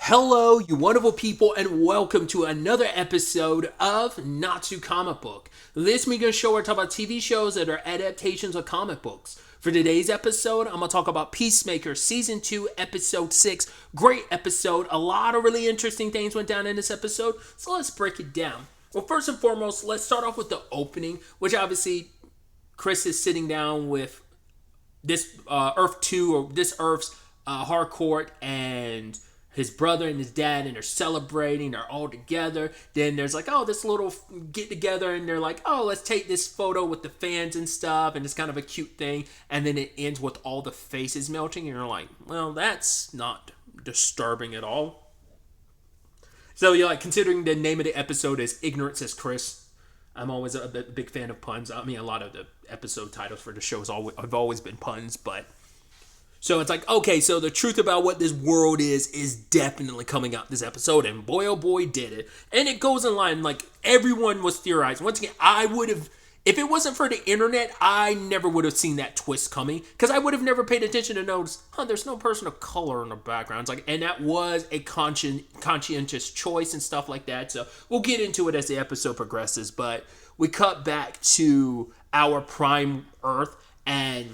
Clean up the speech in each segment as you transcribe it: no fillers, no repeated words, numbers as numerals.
Hello, you wonderful people, and welcome to another episode of Not Too Comic Book. This week on the show, we're talking about TV shows that are adaptations of comic books. For today's episode, I'm going to talk about Peacemaker Season 2, Episode 6. Great episode. A lot of really interesting things went down in this episode, so let's break it down. Well, first and foremost, let's start off with the opening, which obviously Chris is sitting down with this Earth 2, or this Earth's Harcourt, and his brother and his dad, and they're celebrating, they're all together. Then there's like, oh, this little get together, and they're like, oh, let's take this photo with the fans and stuff, and it's kind of a cute thing. And then it ends with all the faces melting, and you're like, well, that's not disturbing at all. So you're like, considering the name of the episode is Ignorance is Chris, I'm always a big fan of puns. I mean, a lot of the episode titles for the show have always been puns, but so it's like, okay, so the truth about what this world is definitely coming out this episode, and boy, oh boy, did it. And it goes in line, like, everyone was theorizing. Once again, I would have, if it wasn't for the internet, I never would have seen that twist coming, because I would have never paid attention to notice, there's no person of color in the background. It's like, and that was a conscientious choice and stuff like that, so we'll get into it as the episode progresses, but we cut back to our prime Earth, and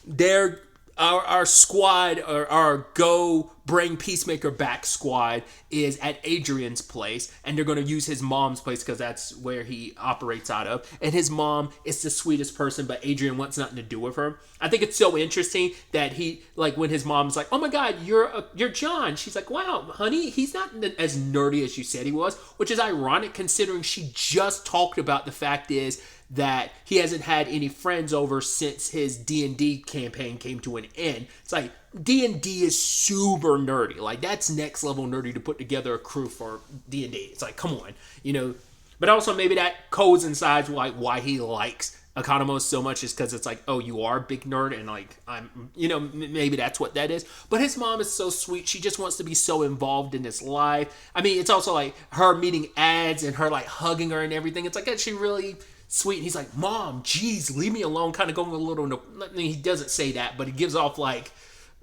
they're our squad, or our go bring Peacemaker back squad, is at Adrian's place, and they're going to use his mom's place because that's where he operates out of. And his mom is the sweetest person, but Adrian wants nothing to do with her. I think it's so interesting that he, like, when his mom's like, oh my god, you're John, she's like, wow, honey, he's not as nerdy as you said he was, which is ironic considering she just talked about the fact is that he hasn't had any friends over since his D&D campaign came to an end. It's like, D&D is super nerdy. Like, that's next level nerdy to put together a crew for D&D. It's like, come on, But also maybe that coincides like why he likes Economos so much is because it's like, oh, you are a big nerd, and like, I'm, maybe that's what that is. But his mom is so sweet. She just wants to be so involved in his life. I mean, it's also like her meeting ads and her like hugging her and everything. It's like, she really sweet. And he's like, Mom, geez, leave me alone. Kind of going a little. I mean, he doesn't say that, but he gives off like,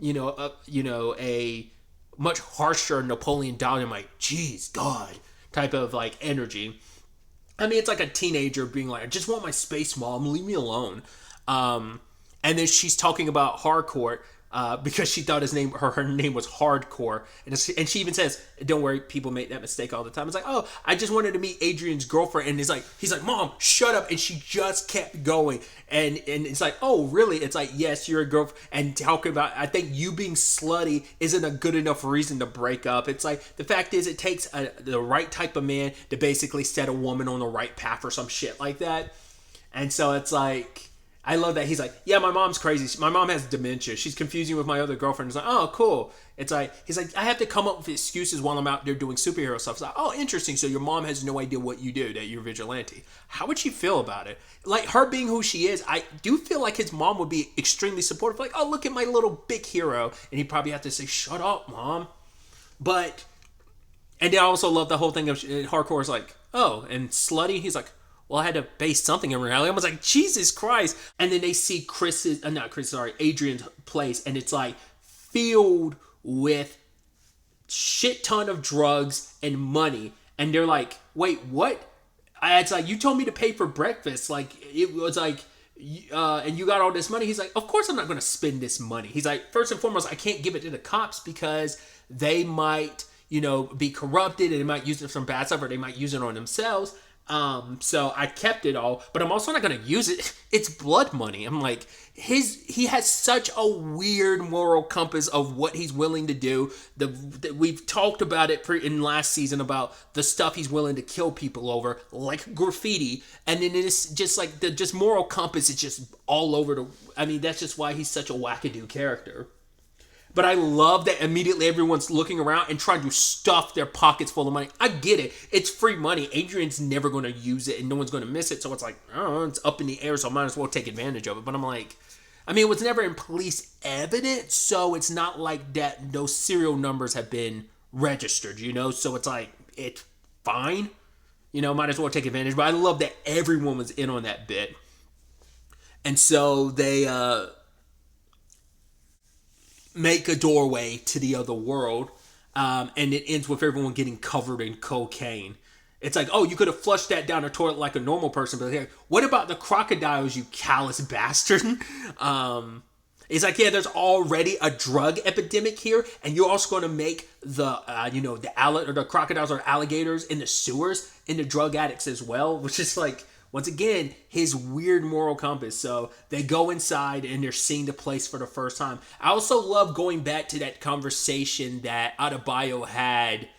a much harsher Napoleon Dynamite, geez, God, type of like energy. I mean, it's like a teenager being like, I just want my space, Mom, leave me alone. And then she's talking about Harcourt, because she thought her name was Hardcore, and she even says, "Don't worry, people make that mistake all the time." It's like, "Oh, I just wanted to meet Adrian's girlfriend," and he's like, "Mom, shut up!" And she just kept going, and it's like, "Oh, really?" It's like, "Yes, you're a girlfriend," and talking about, I think you being slutty isn't a good enough reason to break up. It's like, the fact is, it takes the right type of man to basically set a woman on the right path or some shit like that, and so it's like, I love that he's like, yeah, my mom's crazy. My mom has dementia. She's confusing with my other girlfriend. It's like, oh, cool. It's like, he's like, I have to come up with excuses while I'm out there doing superhero stuff. It's like, oh, interesting. So your mom has no idea what you do, that you're vigilante. How would she feel about it? Like, her being who she is, I do feel like his mom would be extremely supportive. Like, oh, look at my little big hero. And he'd probably have to say, shut up, Mom. But, and I also love the whole thing of Hardcore's like, oh, and slutty. He's like, well, I had to base something in reality. I was like, Jesus Christ. And then they see Adrian's place, and it's like filled with shit ton of drugs and money. And they're like, wait, what? It's like, you told me to pay for breakfast. Like, it was like, and you got all this money. He's like, of course I'm not going to spend this money. He's like, first and foremost, I can't give it to the cops because they might, be corrupted, and they might use it for some bad stuff, or they might use it on themselves. So I kept it all, but I'm also not going to use it. It's blood money. I'm like, he has such a weird moral compass of what he's willing to do. We've talked about it in last season about the stuff he's willing to kill people over, like graffiti. And then it's just like the moral compass is just all over that's just why he's such a wackadoo character. But I love that immediately everyone's looking around and trying to stuff their pockets full of money. I get it. It's free money. Adrian's never going to use it, and no one's going to miss it. So it's like, I don't know, it's up in the air, so I might as well take advantage of it. But I'm like, it was never in police evidence, so it's not like that those serial numbers have been registered, So it's like, it's fine. Might as well take advantage. But I love that everyone was in on that bit. And so they make a doorway to the other world. And it ends with everyone getting covered in cocaine. It's like, oh, you could have flushed that down a toilet like a normal person, but hey, what about the crocodiles, you callous bastard? It's like, yeah, there's already a drug epidemic here, and you're also going to make the crocodiles or alligators in the sewers into drug addicts as well, which is like, once again, his weird moral compass. So they go inside and they're seeing the place for the first time. I also love going back to that conversation that Adebayo had.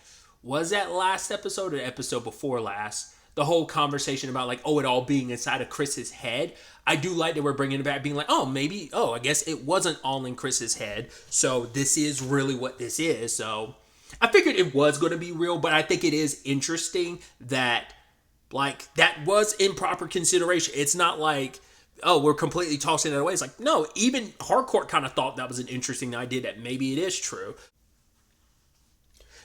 Was that last episode or the episode before last? The whole conversation about like, oh, it all being inside of Chris's head. I do like that we're bringing it back, being like, I guess it wasn't all in Chris's head. So this is really what this is. So I figured it was going to be real, but I think it is interesting that like that was improper consideration. It's not like, oh, we're completely tossing it away. It's like, no, even Harcourt kind of thought that was an interesting idea, that maybe it is true.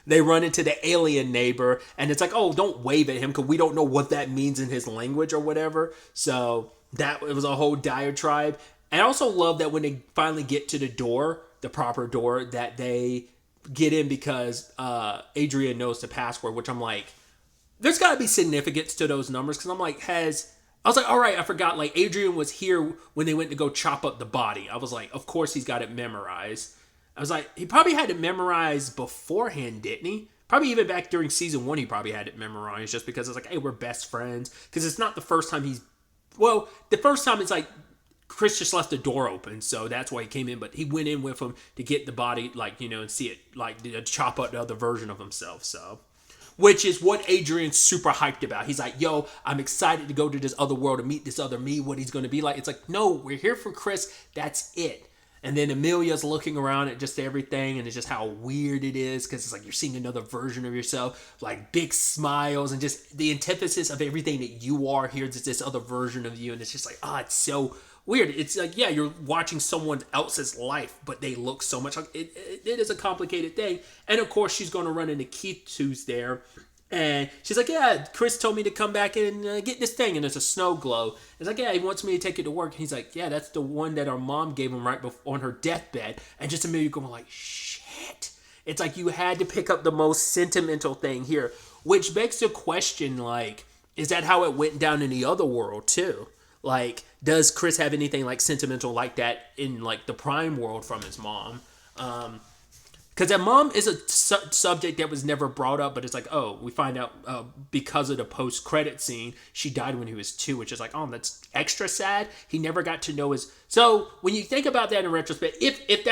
They run into the alien neighbor, and it's like, oh, don't wave at him because we don't know what that means in his language or whatever. So it was a whole diatribe. And I also love that when they finally get to the door, the proper door, that they get in because Adrian knows the password, which I'm like, there's got to be significance to those numbers, because I'm like, I was like, all right, I forgot, like, Adrian was here when they went to go chop up the body. I was like, of course he's got it memorized. I was like, he probably had it memorized beforehand, didn't he? Probably even back during season 1, he probably had it memorized, just because it's like, hey, we're best friends. Because it's not the first time the first time it's like, Chris just left the door open, so that's why he came in. But he went in with him to get the body, like, and see it, like, chop up the other version of himself, so. Which is what Adrian's super hyped about. He's like, yo, I'm excited to go to this other world and meet this other me, what he's going to be like. It's like, no, we're here for Chris. That's it. And then Amelia's looking around at just everything, and it's just how weird it is, because it's like you're seeing another version of yourself, like big smiles, and just the antithesis of everything that you are here. There's this other version of you, and it's just like, it's so weird. It's like, yeah, you're watching someone else's life, but they look so much like it. It is a complicated thing. And of course, she's going to run into Keith, who's there. And she's like, yeah, Chris told me to come back and get this thing. And there's a snow globe. It's like, yeah, he wants me to take it to work. And he's like, yeah, that's the one that our mom gave him right before on her deathbed. And just immediately going like, shit. It's like you had to pick up the most sentimental thing here. Which begs the question, like, is that how it went down in the other world too? Like, does Chris have anything like sentimental like that in like the Prime world from his mom? Because that mom is a subject that was never brought up, but it's like, oh, we find out because of the post-credit scene, she died when he was 2, which is like, oh, that's extra sad. He never got to know his. So when you think about that in retrospect, if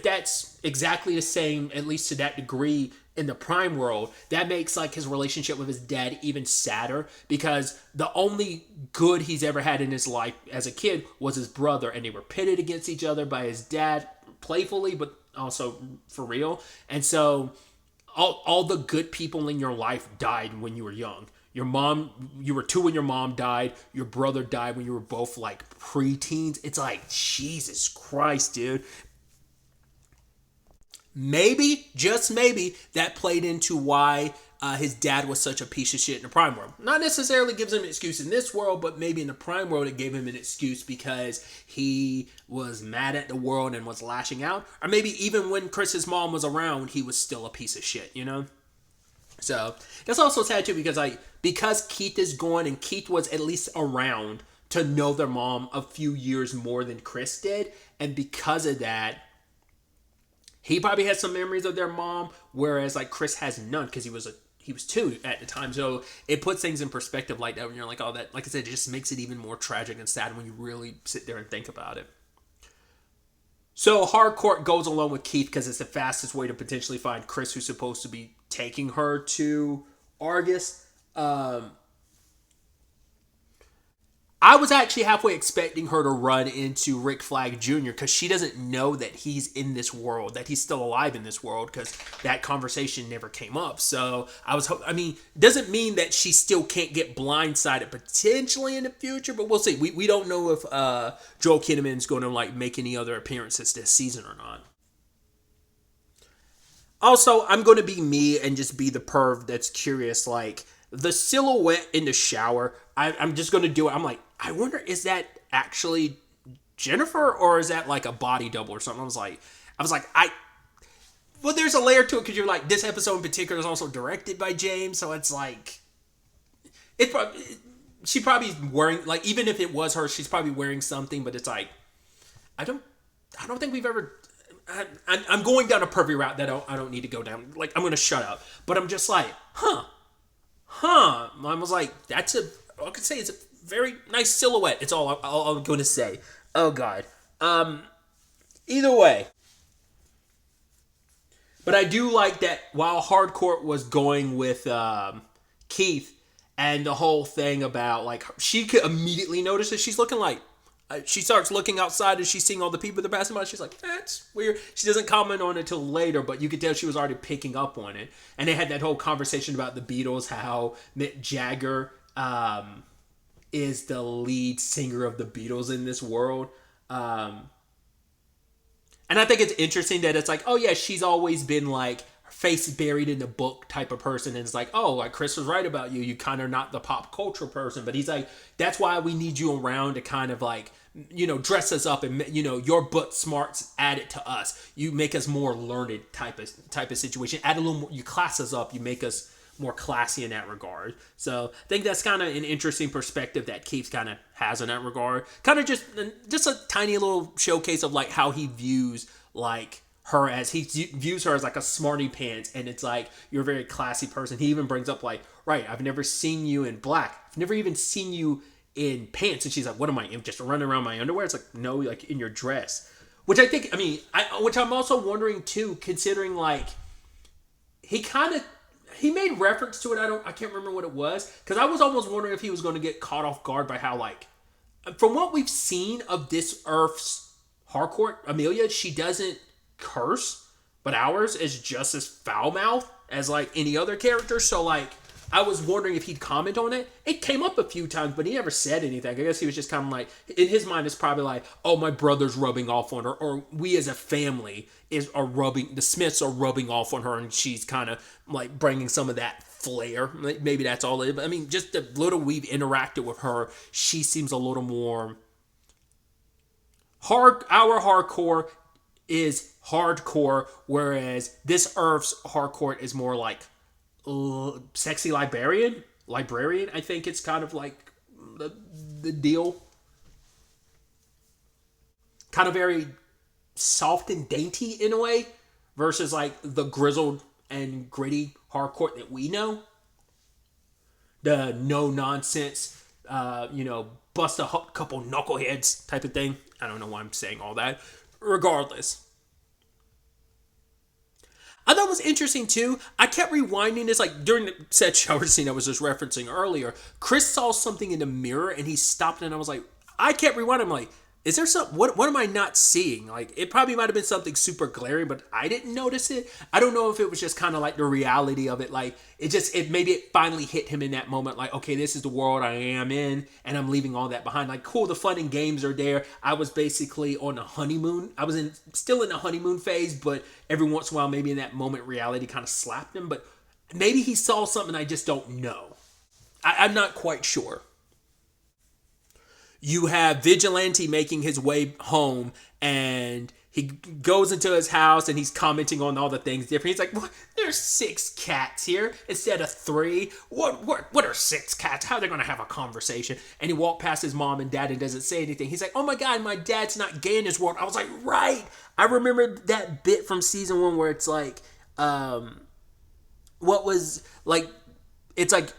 that's exactly the same, at least to that degree in the Prime world, that makes like his relationship with his dad even sadder, because the only good he's ever had in his life as a kid was his brother, and they were pitted against each other by his dad, playfully, but also for real. And so all the good people in your life died when you were young. Your mom, you were 2 when your mom died. Your brother died when you were both like preteens. It's like, Jesus Christ, dude. Maybe, just maybe, that played into why his dad was such a piece of shit in the Prime world. Not necessarily gives him an excuse in this world, but maybe in the Prime world it gave him an excuse because he was mad at the world and was lashing out. Or maybe even when Chris's mom was around, he was still a piece of shit, So that's also sad too, because Keith is gone, and Keith was at least around to know their mom a few years more than Chris did, and because of that, he probably has some memories of their mom, whereas like Chris has none, because he was 2 at the time. So it puts things in perspective like that when you're like, oh, that, like I said, it just makes it even more tragic and sad when you really sit there and think about it. So Harcourt goes along with Keith because it's the fastest way to potentially find Chris, who's supposed to be taking her to Argus. I was actually halfway expecting her to run into Rick Flag Jr. because she doesn't know that he's in this world, that he's still alive in this world, because that conversation never came up. So doesn't mean that she still can't get blindsided potentially in the future, but we'll see. We don't know if Joel Kinnaman's going to like make any other appearances this season or not. Also, I'm going to be me and just be the perv that's curious, like, the silhouette in the shower, I'm just going to do it. I'm like, I wonder, is that actually Jennifer, or is that like a body double or something? I was like, well, there's a layer to it because you're like, this episode in particular is also directed by James, so it's like, it probably, she probably wearing, like, even if it was her, she's probably wearing something, but it's like, I don't think we've ever. I'm going down a pervy route that I don't need to go down. Like, I'm gonna shut up, but I'm just like, huh. I was like, I could say it's a very nice silhouette. It's all I'm going to say. Oh God. Either way. But I do like that while Hardcore was going with Keith and the whole thing about, like, she could immediately notice that she's looking like, she starts looking outside and she's seeing all the people that are passing by. She's like, that's weird. She doesn't comment on it till later, but you could tell she was already picking up on it. And they had that whole conversation about the Beatles, how Mick Jagger is the lead singer of the Beatles in this world. And I think it's interesting that it's like, oh yeah, she's always been like face buried in the book type of person, and it's like, oh, like Chris was right about you. You kind of not the pop culture person, but he's like, that's why we need you around to kind of like, you know, dress us up and, you know, your book smarts added to us. You make us more learned type of situation. Add a little more, you class us up. You make us more classy in that regard. So I think that's kind of an interesting perspective that Keith kind of has in that regard. Kind of just a tiny little showcase of like how he views like her, as he views her as like a smarty pants, and it's like, you're a very classy person. He even brings up like, right, I've never seen you in black. I've never even seen you in pants. And she's like, what am I, just running around my underwear? It's like, no, like in your dress. Which I think, I mean, which I'm also wondering too, considering like, he made reference to it. I can't remember what it was, because I was almost wondering if he was going to get caught off guard by how, like, from what we've seen of this Earth's Harcourt, Amelia, she doesn't curse, but ours is just as foul mouth as like any other character. So like, I was wondering if he'd comment on it. It came up a few times, but he never said anything. I guess he was just kind of like, in his mind, it's probably like, oh, my brother's rubbing off on her, or we as a family the Smiths are rubbing off on her, and she's kind of like bringing some of that flair. Maybe that's all it is. But I mean, just the little we've interacted with her, she seems a little more hard. Our hardcore is hardcore, whereas this Earth's hardcore is more like sexy librarian. I think it's kind of like the deal. Kind of very soft and dainty in a way, versus like the grizzled and gritty hardcore that we know. The no nonsense, bust a couple knuckleheads type of thing. I don't know why I'm saying all that. Regardless, I thought it was interesting too. I kept rewinding this, like during the said shower scene I was just referencing earlier. Chris saw something in the mirror and he stopped, and I was like, I kept rewinding. I'm like, is there something? What am I not seeing? Like, it probably might have been something super glaring, but I didn't notice it. I don't know if it was just kind of like the reality of it. Like, maybe it finally hit him in that moment. Like, okay, this is the world I am in, and I'm leaving all that behind. Like, cool, the fun and games are there. I was basically on a honeymoon. I was still in the honeymoon phase, but every once in a while, maybe in that moment, reality kind of slapped him. But maybe he saw something I just don't know. I'm not quite sure. You have Vigilante making his way home, and he goes into his house and he's commenting on all the things different. He's like, what? There's 6 cats here instead of 3. What are 6 cats? How are they going to have a conversation? And he walked past his mom and dad and doesn't say anything. He's like, oh my God, my dad's not gay in this world. I was like, right. I remember that bit from season 1 where it's like, what was like, it's like,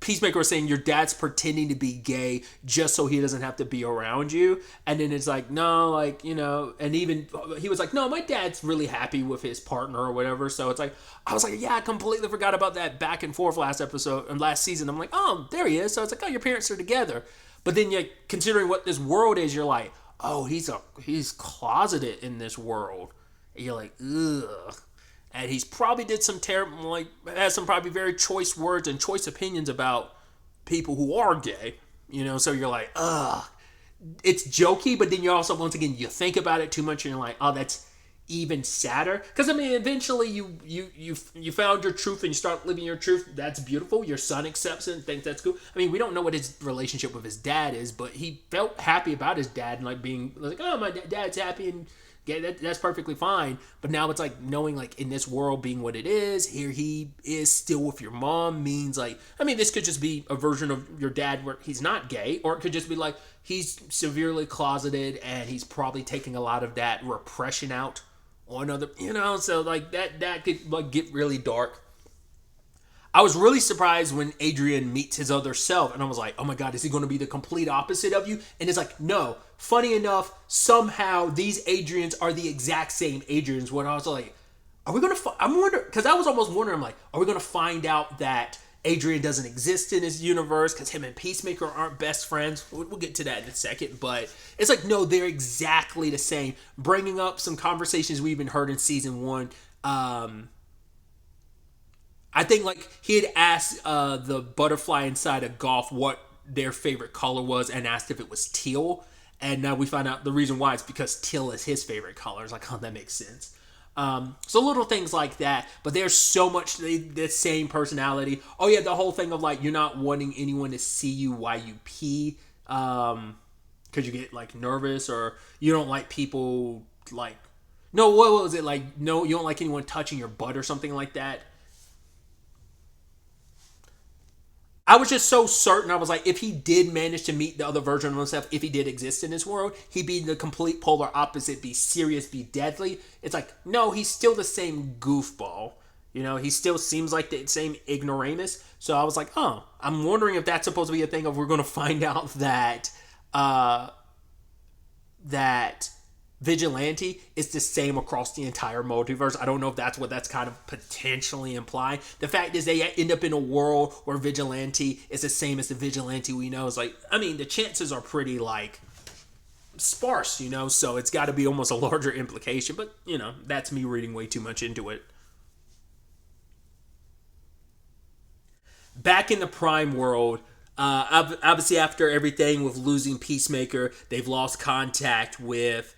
Peacemaker was saying your dad's pretending to be gay just so he doesn't have to be around you. And then it's like, no, like, and even he was like, no, my dad's really happy with his partner or whatever. So it's like, I was like, yeah, I completely forgot about that back and forth last season. I'm like, oh, there he is. So it's like, oh, your parents are together. But then you're considering what this world is, you're like, oh, he's closeted in this world. And you're like, ugh. And he's probably did some terrible, like, has some probably very choice words and choice opinions about people who are gay, so you're like, ugh. It's jokey, but then you also, once again, you think about it too much and you're like, oh, that's even sadder. Because, I mean, eventually you found your truth and you start living your truth. That's beautiful. Your son accepts it and thinks that's cool. I mean, we don't know what his relationship with his dad is, but he felt happy about his dad and, like, being like, oh, my dad's happy and yeah, that's perfectly fine. But now it's like knowing like in this world being what it is, here he is still with your mom means like, I mean, this could just be a version of your dad where he's not gay, or it could just be like he's severely closeted and he's probably taking a lot of that repression out on other, so like that could like get really dark. I was really surprised when Adrian meets his other self, and I was like, oh my god, is he going to be the complete opposite of you? And it's like, no. Funny enough, somehow these Adrians are the exact same Adrians. When I was like, are we going to, I'm wondering, because I was almost wondering, I'm like, are we going to find out that Adrian doesn't exist in his universe because him and Peacemaker aren't best friends? We'll get to that in a second, but it's like, no, they're exactly the same. Bringing up some conversations we even heard in season 1. I think like he had asked the butterfly inside a golf what their favorite color was and asked if it was teal. And now we find out the reason why it's because teal is his favorite color. It's like, oh, that makes sense. So little things like that, but there's so much the same personality. Oh yeah, the whole thing of like you're not wanting anyone to see you while you pee, because you get like nervous, or you don't like people like, no, what was it like? No, you don't like anyone touching your butt or something like that. I was just so certain. I was like, if he did manage to meet the other version of himself, if he did exist in this world, he'd be the complete polar opposite, be serious, be deadly. It's like, no, he's still the same goofball. He still seems like the same ignoramus. So I was like, oh, I'm wondering if that's supposed to be a thing of we're going to find out that that Vigilante is the same across the entire multiverse. I don't know if that's what that's kind of potentially implying. The fact is they end up in a world where Vigilante is the same as the Vigilante we know. It's like, I mean, the chances are pretty like sparse, so it's got to be almost a larger implication, but that's me reading way too much into it. Back in the Prime world, obviously after everything with losing Peacemaker, they've lost contact with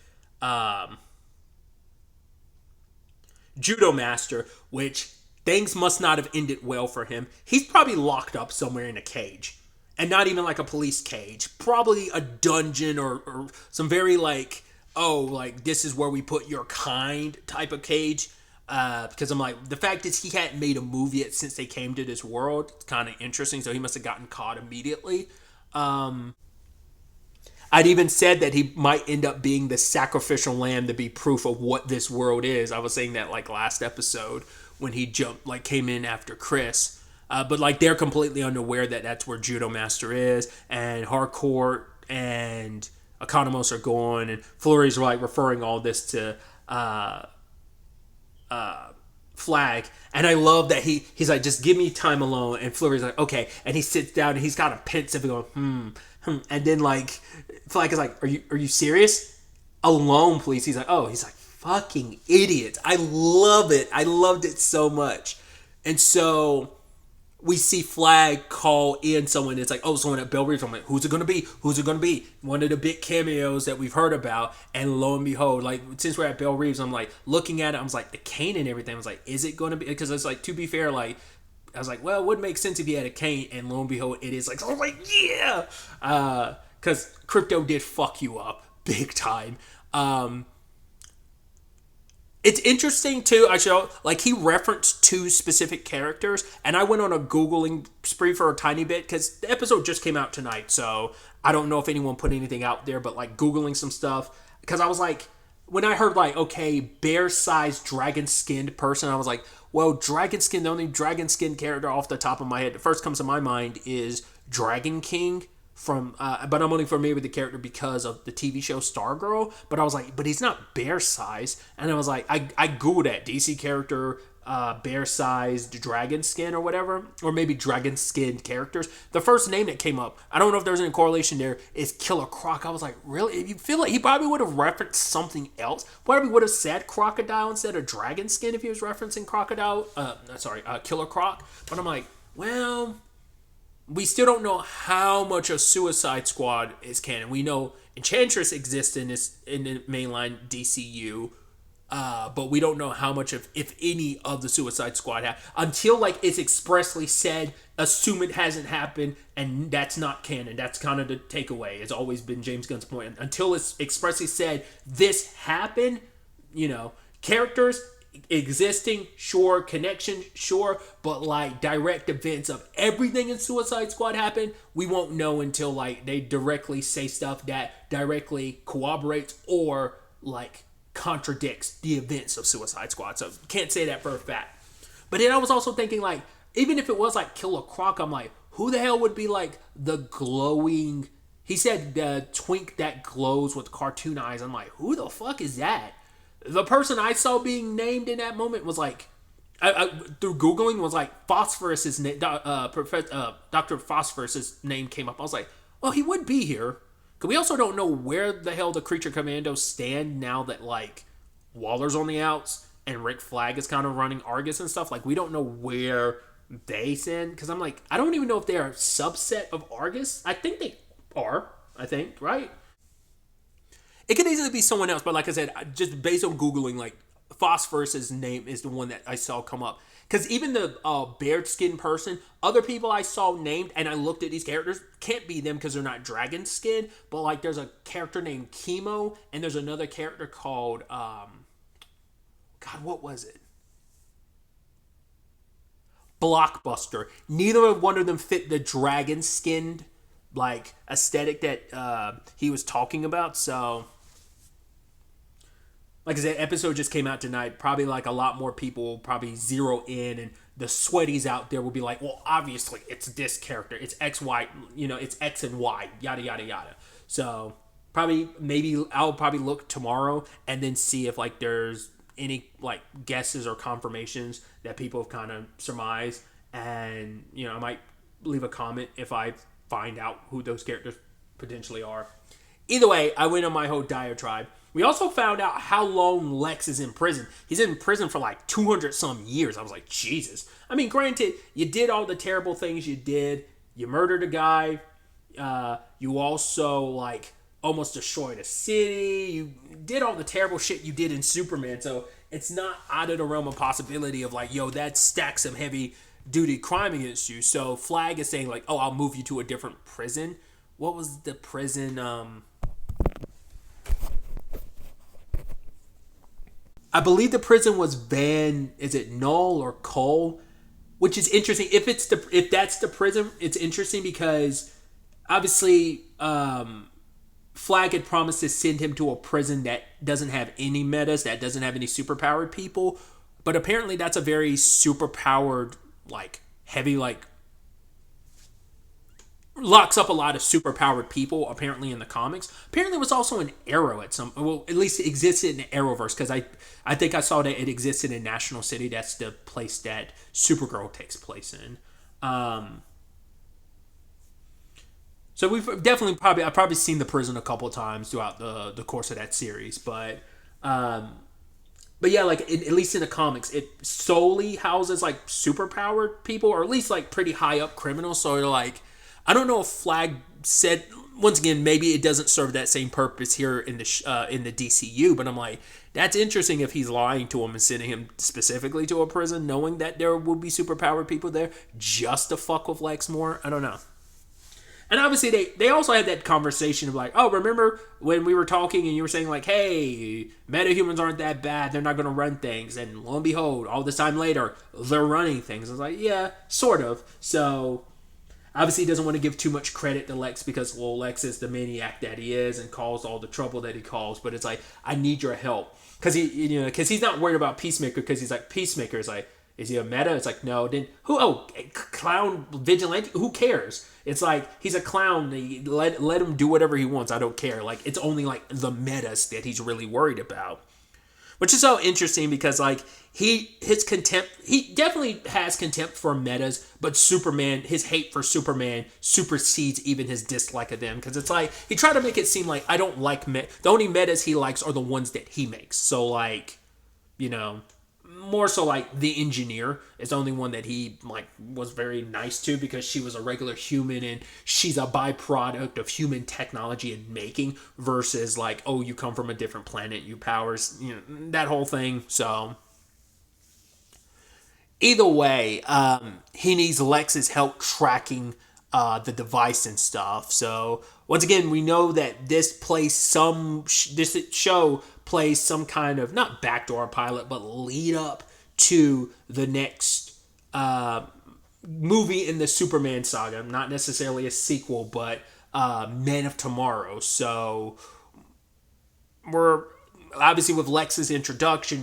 Judo Master, which things must not have ended well for him. He's probably locked up somewhere in a cage, and not even like a police cage, probably a dungeon or some very like, oh, like this is where we put your kind type of cage. Because I'm like, the fact is he hadn't made a move yet since they came to this world. It's kind of interesting, so he must have gotten caught immediately. I'd even said that he might end up being the sacrificial lamb to be proof of what this world is. I was saying that like last episode when he jumped, like came in after Chris. But like they're completely unaware that that's where Judo Master is, and Harcourt and Economos are gone, and Flurry's like referring all this to Flag. And I love that he's like, just give me time alone, and Flurry's like, okay, and he sits down and he's kind of pensive and going, and then like Flag is like, are you serious? Alone, please. He's like, oh, he's like, fucking idiot. I love it. I loved it so much. And so we see Flag call in someone. It's like, oh, someone at Bell Reeves. I'm like, who's it gonna be? Who's it gonna be? One of the big cameos that we've heard about. And lo and behold, like since we're at Bell Reeves, I'm like looking at it. I was like, the cane and everything. I was like, is it gonna be? Because it's like, to be fair, like I was like, well, it would make sense if he had a cane. And lo and behold, it is. Like, so I was like, yeah, because Crypto did fuck you up big time. It's interesting too. I show like he referenced 2 specific characters, and I went on a Googling spree for a tiny bit because the episode just came out tonight, so I don't know if anyone put anything out there. But like Googling some stuff, because I was like, when I heard like, okay, bear-sized dragon-skinned person, I was like, well, dragon-skinned. The only dragon-skinned character off the top of my head that first comes to my mind is Dragon King. But I'm only familiar with the character because of the TV show Stargirl. But I was like, but he's not bear size. And I was like, I googled that DC character, bear sized dragon skin or whatever, or maybe dragon skinned characters. The first name that came up, I don't know if there's any correlation there, is Killer Croc. I was like, really? You feel like he probably would have referenced something else? Probably would have said crocodile instead of dragon skin if he was referencing Killer Croc. But I'm like, well, we still don't know how much of Suicide Squad is canon. We know Enchantress exists in the mainline DCU, but we don't know how much of, if any, of the Suicide Squad until like it's expressly said. Assume it hasn't happened, and that's not canon. That's kind of the takeaway. It's always been James Gunn's point. Until it's expressly said this happened, you know, characters existing, sure, connection, sure, but like direct events of everything in Suicide Squad happened, we won't know until like they directly say stuff that directly corroborates or like contradicts the events of Suicide Squad. So can't say that for a fact. But then I was also thinking like, even if it was like Killer Croc, I'm like, who the hell would be like the glowing? He said the twink that glows with cartoon eyes. I'm like, who the fuck is that? The person I saw being named in that moment was like, through Googling, was like Phosphorus's name. Dr. Phosphorus's name came up. I was like, well, he would be here. Because we also don't know where the hell the Creature Commandos stand now that like Waller's on the outs and Rick Flag is kind of running Argus and stuff. Like, we don't know where they stand. Because I'm like, I don't even know if they're a subset of Argus. I think they are. I think, right? It could easily be someone else, but like I said, just based on Googling, like, Phosphorus's name is the one that I saw come up. Because even the bared skin person, other people I saw named, and I looked at these characters, can't be them because they're not dragon skin, but like there's a character named Chemo, and there's another character called, God, what was it? Blockbuster. Neither one of them fit the dragon skinned, like, aesthetic that he was talking about, so... Like I said, episode just came out tonight. Probably like a lot more people will probably zero in, and the sweaties out there will be like, well, obviously it's this character. It's X, Y, it's X and Y, yada, yada, yada. So maybe I'll probably look tomorrow and then see if like there's any like guesses or confirmations that people have kind of surmised. And, I might leave a comment if I find out who those characters potentially are. Either way, I went on my whole diatribe. We also found out how long Lex is in prison. He's in prison for like 200 some years. I was like, Jesus. I mean, granted, you did all the terrible things you did. You murdered a guy. You also like almost destroyed a city. You did all the terrible shit you did in Superman. So it's not out of the realm of possibility of like, yo, that stacks some heavy duty crime against you. So Flag is saying like, oh, I'll move you to a different prison. What was the prison? I believe the prison was is it Null or Cole? Which is interesting. If that's the prison, it's interesting because obviously Flag had promised to send him to a prison that doesn't have any metas, that doesn't have any superpowered people. But apparently that's a very superpowered, like, heavy, like, locks up a lot of superpowered people, apparently, in the comics. Apparently it was also an Arrow at least it existed in the Arrowverse, because I think I saw that it existed in National City. That's the place that Supergirl takes place in. So I've probably seen the prison a couple of times throughout the course of that series, but yeah, like at least in the comics, it solely houses like superpowered people, or at least like pretty high up criminals. So they're like, I don't know if Flag said, once again, maybe it doesn't serve that same purpose here in the DCU, but I'm like, that's interesting if he's lying to him and sending him specifically to a prison, knowing that there will be superpowered people there just to fuck with Lex more. I don't know. And obviously they also had that conversation of like, oh, remember when we were talking and you were saying like, hey, metahumans aren't that bad, they're not going to run things. And lo and behold, all this time later, they're running things. I was like, yeah, sort of. So obviously he doesn't want to give too much credit to Lex because, well, Lex is the maniac that he is and caused all the trouble that he caused. But it's like, I need your help. Because he's not worried about Peacemaker, because he's like, Peacemaker is like, is he a meta? It's like, no. Then clown vigilante? Who cares? It's like, he's a clown. Let him do whatever he wants. I don't care. Like, it's only like the metas that he's really worried about. Which is so interesting because like he definitely has contempt for metas, but Superman, his hate for Superman supersedes even his dislike of them, because it's like he tried to make it seem like I don't like the only metas he likes are the ones that he makes. So like, more so like the engineer is the only one that he like was very nice to, because she was a regular human and she's a byproduct of human technology and making, versus like, oh, you come from a different planet, you powers, that whole thing. So either way, he needs Lex's help tracking the device and stuff. So once again, we know that this show play some kind of, not backdoor pilot, but lead up to the next movie in the Superman saga. Not necessarily a sequel, but Men of Tomorrow. So we're obviously with Lex's introduction,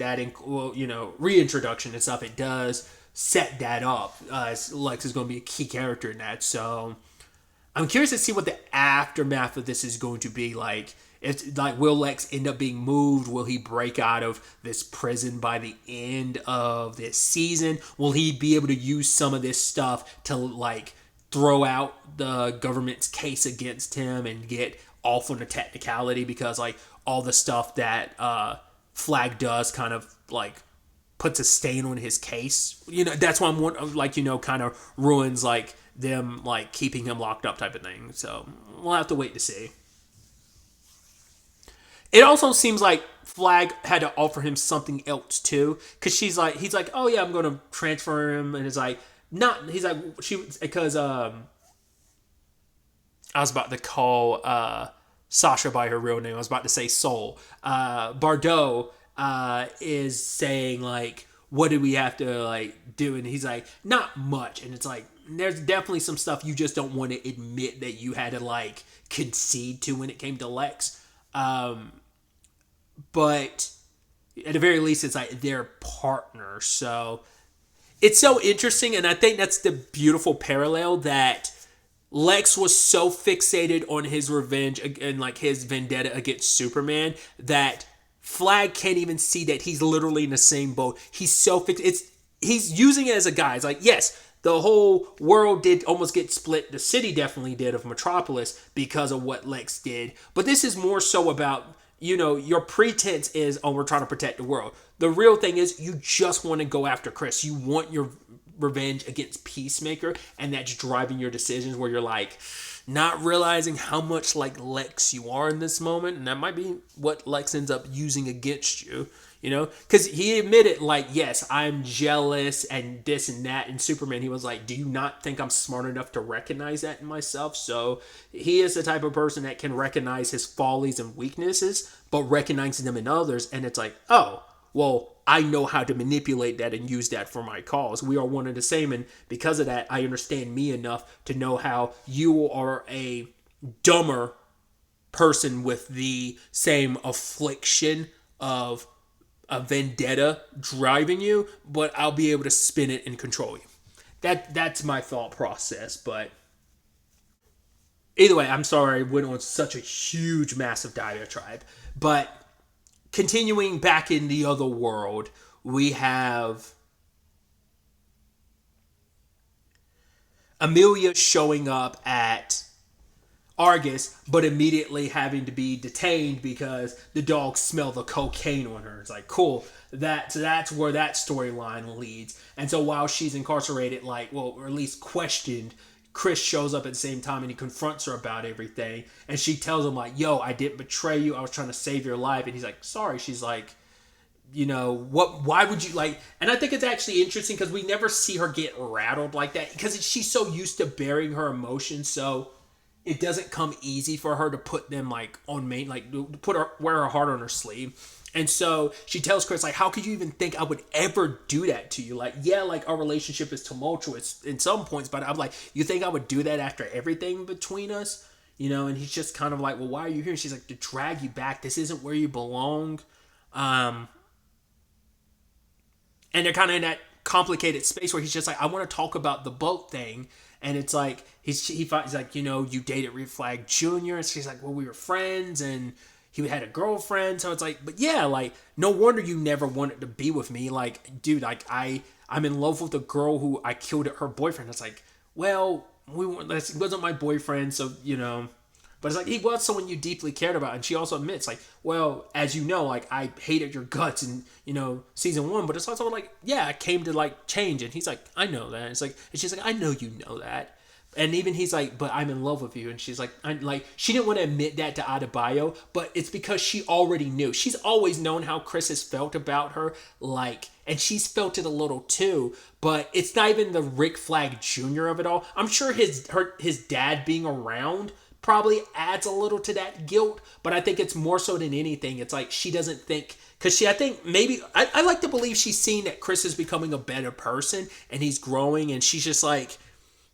reintroduction and stuff, it does set that up. Lex is going to be a key character in that. So I'm curious to see what the aftermath of this is going to be like. If, like, will Lex end up being moved? Will he break out of this prison by the end of this season? Will he be able to use some of this stuff to, like, throw out the government's case against him and get off on a technicality? Because, like, all the stuff that Flag does kind of, like, puts a stain on his case. That's why I'm, like, kind of ruins, like, them, like, keeping him locked up type of thing. So we'll have to wait to see. It also seems like Flag had to offer him something else too, because he's like, oh yeah, I'm gonna transfer him, and it's like, not, he's like, because I was about to call Sasha by her real name. I was about to say Soul. Bardot is saying, like, what do we have to, like, do? And he's like, not much. And it's like, there's definitely some stuff you just don't want to admit that you had to, like, concede to when it came to Lex. But at the very least, it's like they're partners. So it's so interesting. And I think that's the beautiful parallel, that Lex was so fixated on his revenge and, like, his vendetta against Superman that Flag can't even see that he's literally in the same boat. He's so fixed. He's using it as a guise. Like, yes, the whole world did almost get split. The city definitely did of Metropolis because of what Lex did. But this is more so about, your pretense is, oh, we're trying to protect the world. The real thing is you just want to go after Chris. You want your revenge against Peacemaker, and that's driving your decisions, where you're like not realizing how much like Lex you are in this moment. And that might be what Lex ends up using against you. Because he admitted, like, yes, I'm jealous and this and that in Superman. He was like, do you not think I'm smart enough to recognize that in myself? So he is the type of person that can recognize his follies and weaknesses, but recognizing them in others. And it's like, oh, well, I know how to manipulate that and use that for my cause. We are one and the same. And because of that, I understand me enough to know how you are a dumber person with the same affliction of a vendetta driving you, but I'll be able to spin it and control you. That's my thought process. But either way, I'm sorry I went on such a huge, massive diatribe. But continuing back in the other world, we have Amelia showing up at Argus, but immediately having to be detained because the dogs smell the cocaine on her. It's like, cool. So that's where that storyline leads. And so while she's incarcerated, or at least questioned, Chris shows up at the same time and he confronts her about everything. And she tells him, like, yo, I didn't betray you. I was trying to save your life. And he's like, sorry. She's like, why would you, like, and I think it's actually interesting because we never see her get rattled like that because she's so used to burying her emotions. So it doesn't come easy for her to put them, like, on wear her heart on her sleeve. And so she tells Chris, like, how could you even think I would ever do that to you? Like, yeah, like, our relationship is tumultuous in some points, but I'm like, you think I would do that after everything between us? And he's just kind of like, well, why are you here? And she's like, to drag you back. This isn't where you belong. And they're kind of in that complicated space where he's just like, I want to talk about the boat thing. And it's like, he's like, you dated Red Flag Jr. And she's like, well, we were friends and he had a girlfriend. So it's like, but yeah, like, no wonder you never wanted to be with me. Like, dude, like, I'm in love with the girl who I killed her boyfriend. It's like, well, it wasn't my boyfriend. So, but it's like, he was someone you deeply cared about. And she also admits, like, well, as you know, like, I hated your guts in, season 1. But it's also like, yeah, I came to, like, change. And he's like, I know that. It's like, and she's like, I know you know that. And even he's like, but I'm in love with you. And she's like, she didn't want to admit that to Adebayo, but it's because she already knew. She's always known how Chris has felt about her, like, and she's felt it a little too, but it's not even the Rick Flag Jr. of it all. I'm sure his dad being around probably adds a little to that guilt, but I think it's more so than anything. It's like she doesn't think, because I think maybe, I like to believe she's seen that Chris is becoming a better person and he's growing, and she's just like,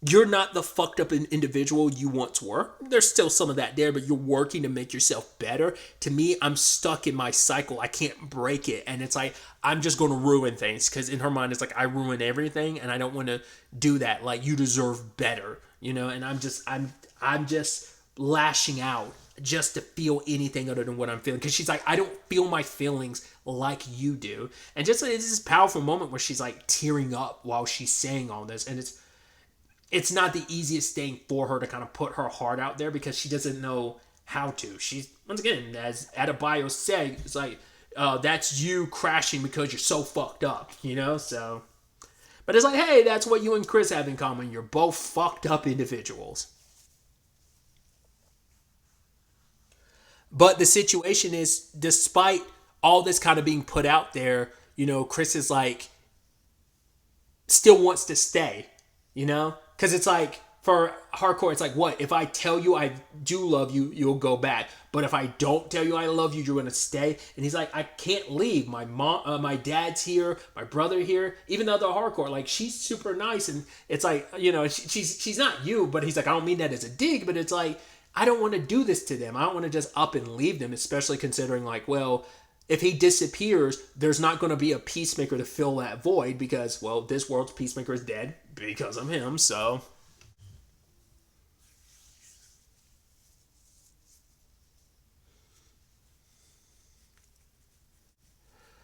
you're not the fucked up individual you once were. There's still some of that there, but you're working to make yourself better. To me, I'm stuck in my cycle. I can't break it. And it's like, I'm just going to ruin things. Because in her mind, it's like, I ruin everything. And I don't want to do that. Like, you deserve better, And I'm just lashing out just to feel anything other than what I'm feeling. Because she's like, I don't feel my feelings like you do. And just it's this powerful moment where she's like tearing up while she's saying all this. And it's not the easiest thing for her to kind of put her heart out there because she doesn't know how to. She's, once again, as Adebayo said, it's like, that's you crashing because you're so fucked up, So, but it's like, hey, that's what you and Chris have in common. You're both fucked up individuals. But the situation is, despite all this kind of being put out there, Chris is like, still wants to stay, Because it's like, for hardcore, it's like, what? If I tell you I do love you, you'll go back. But if I don't tell you I love you, you're going to stay. And he's like, I can't leave. My mom, my dad's here, my brother here. Even though they're hardcore, like, she's super nice. And it's like, she's not you. But he's like, I don't mean that as a dig. But it's like, I don't want to do this to them. I don't want to just up and leave them, especially considering, like, well, if he disappears, there's not going to be a Peacemaker to fill that void because, well, this world's Peacemaker is dead because of him, so.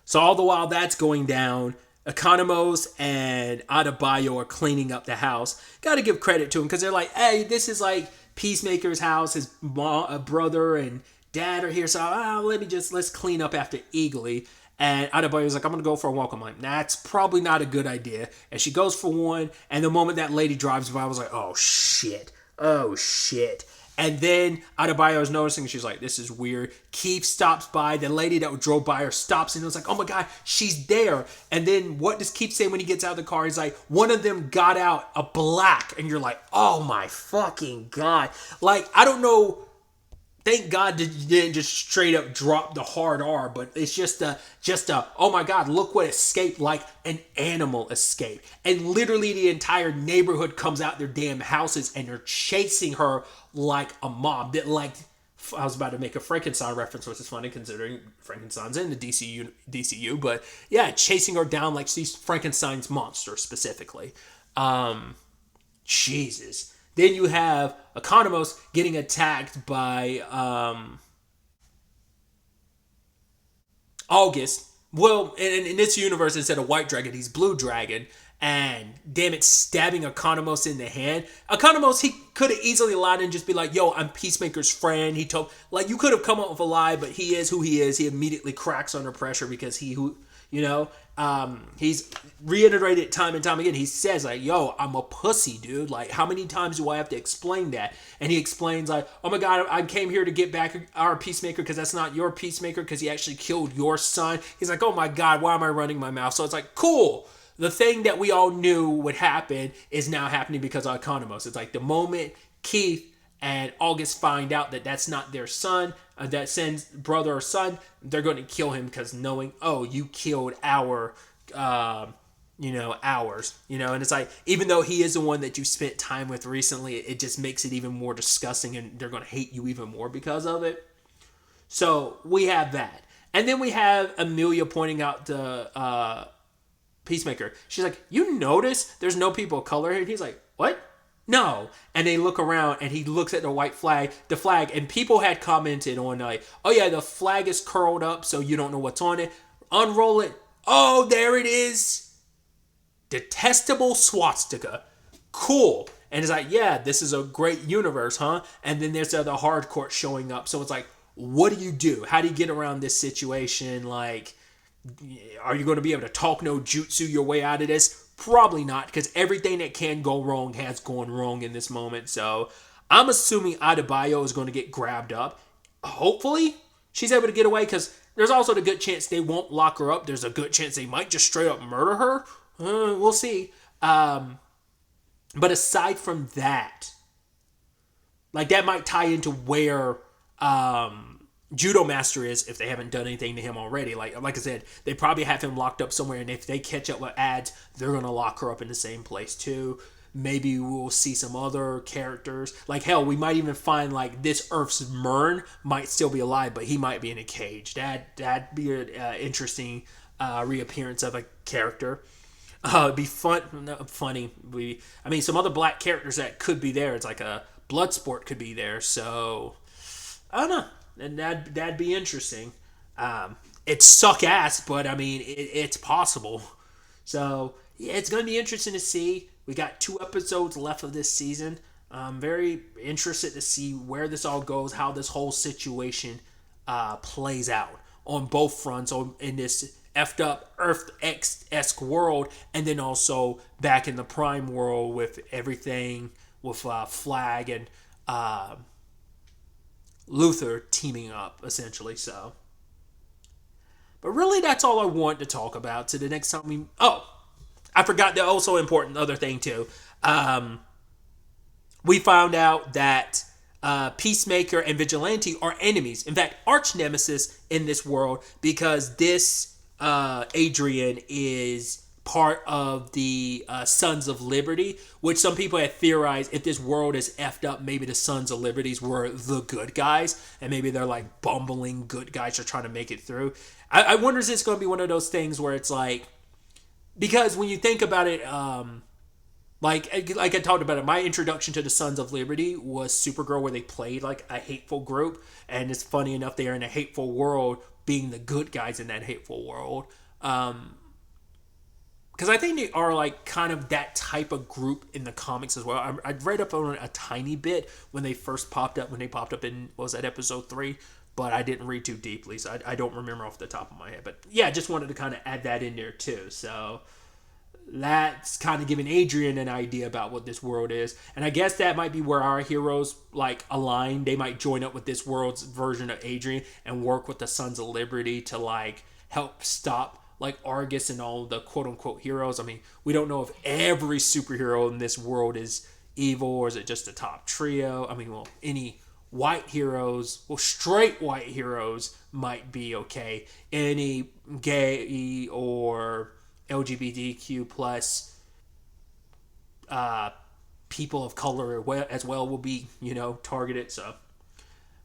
So all the while that's going down, Economos and Adebayo are cleaning up the house. Got to give credit to him because they're like, hey, this is like Peacemaker's house. His brother and dad are here, so let's clean up after Eagly. And Adebayo's like, I'm going to go for a walk. I'm like, that's probably not a good idea. And she goes for one, and the moment that lady drives by, I was like, oh, shit. Oh, shit. And then Adebayo is noticing, she's like, this is weird. Keith stops by. The lady that drove by her stops, and it was like, oh, my God, she's there. And then what does Keith say when he gets out of the car? He's like, one of them got out a black. And you're like, oh, my fucking God. Like, I don't know. Thank God you didn't just straight up drop the hard R, but it's just a, oh my God, look what escaped, like an animal escape. And literally the entire neighborhood comes out their damn houses and they're chasing her like a mob. That, like, I was about to make a Frankenstein reference, which is funny considering Frankenstein's in the DCU, but yeah, chasing her down like she's Frankenstein's monster specifically. Jesus. Then you have Economos getting attacked by August. Well, in this universe, instead of White Dragon, he's Blue Dragon. And damn it, stabbing Economos in the hand. Economos, he could have easily lied and just be like, yo, I'm Peacemaker's friend. He told, like, you could have come up with a lie, but he is who he is. He immediately cracks under pressure because he's reiterated time and time again. He says, like, yo, I'm a pussy, dude. Like, how many times do I have to explain that? And he explains, like, oh my God, I came here to get back our Peacemaker because that's not your Peacemaker because he actually killed your son. He's like, oh my God, why am I running my mouth? So it's like, cool. The thing that we all knew would happen is now happening because of Economos. It's like the moment Keith and August find out that that's not their son, that sends brother or son, they're going to kill him because knowing, oh, you killed ours, and it's like, even though he is the one that you spent time with recently, it just makes it even more disgusting and they're going to hate you even more because of it. So we have that. And then we have Amelia pointing out the Peacemaker. She's like, you notice there's no people of color here? And he's like, what? No. And they look around and he looks at the flag, and people had commented on like, oh yeah, the flag is curled up so you don't know what's on it. Unroll it. Oh, there it is. Detestable swastika. Cool. And it's like, yeah, this is a great universe, huh? And then there's the other hardcore showing up. So it's like, what do? How do you get around this situation? Like, are you going to be able to talk no jutsu your way out of this? Probably not, because everything that can go wrong has gone wrong in this moment. So I'm assuming Adebayo is going to get grabbed up. Hopefully she's able to get away, because there's also the good chance they won't lock her up. There's a good chance they might just straight up murder her. We'll see. But aside from that, like that might tie into where Judo Master is if they haven't done anything to him already. Like I said, they probably have him locked up somewhere, and if they catch up with ads, they're gonna lock her up in the same place too. Maybe we'll see some other characters. Like hell, we might even find like this Earth's Mern might still be alive, but he might be in a cage. That'd be an interesting reappearance of a character. It'd be funny. I mean, some other black characters that could be there. It's like a Bloodsport could be there. So I don't know, and that'd be interesting. It's suck ass, but I mean, it's possible. So yeah, it's gonna be interesting to see. We got 2 episodes left of this season. I'm very interested to see where this all goes, how this whole situation plays out on both fronts, in this effed up Earth esque world, and then also back in the Prime world with everything with Flag and Luther teaming up essentially. So, but really, that's all I want to talk about. So the next time we I forgot the also important other thing too. We found out that Peacemaker and Vigilante are enemies. In fact, arch nemesis in this world, because this Adrian is part of the Sons of Liberty, which some people have theorized if this world is effed up, maybe the Sons of Liberties were the good guys, and maybe they're like bumbling good guys are trying to make it through. I wonder if it's going to be one of those things where it's like, because when you think about it, like I talked about it, my introduction to the Sons of Liberty was Supergirl, where they played like a hateful group, and it's funny enough they are in a hateful world, being the good guys in that hateful world. Because I think they are like kind of that type of group in the comics as well. I read up on it a tiny bit when they first popped up. When they popped up in, what was that, episode 3? But I didn't read too deeply, so I don't remember off the top of my head. But yeah, I just wanted to kind of add that in there too. So that's kind of giving Adrian an idea about what this world is. And I guess that might be where our heroes like align. They might join up with this world's version of Adrian and work with the Sons of Liberty to like help stop like Argus and all the quote unquote heroes. I mean, we don't know if every superhero in this world is evil, or is it just a top trio? I mean, well, any white heroes, well, straight white heroes might be okay. Any gay or LGBTQ plus people of color as well will be, targeted. So,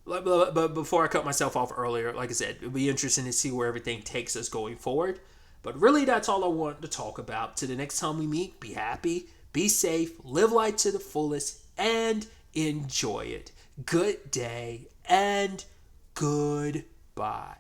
but before I cut myself off earlier, like I said, it'll be interesting to see where everything takes us going forward. But really, that's all I wanted to talk about. To the next time we meet, be happy, be safe, live life to the fullest, and enjoy it. Good day and goodbye.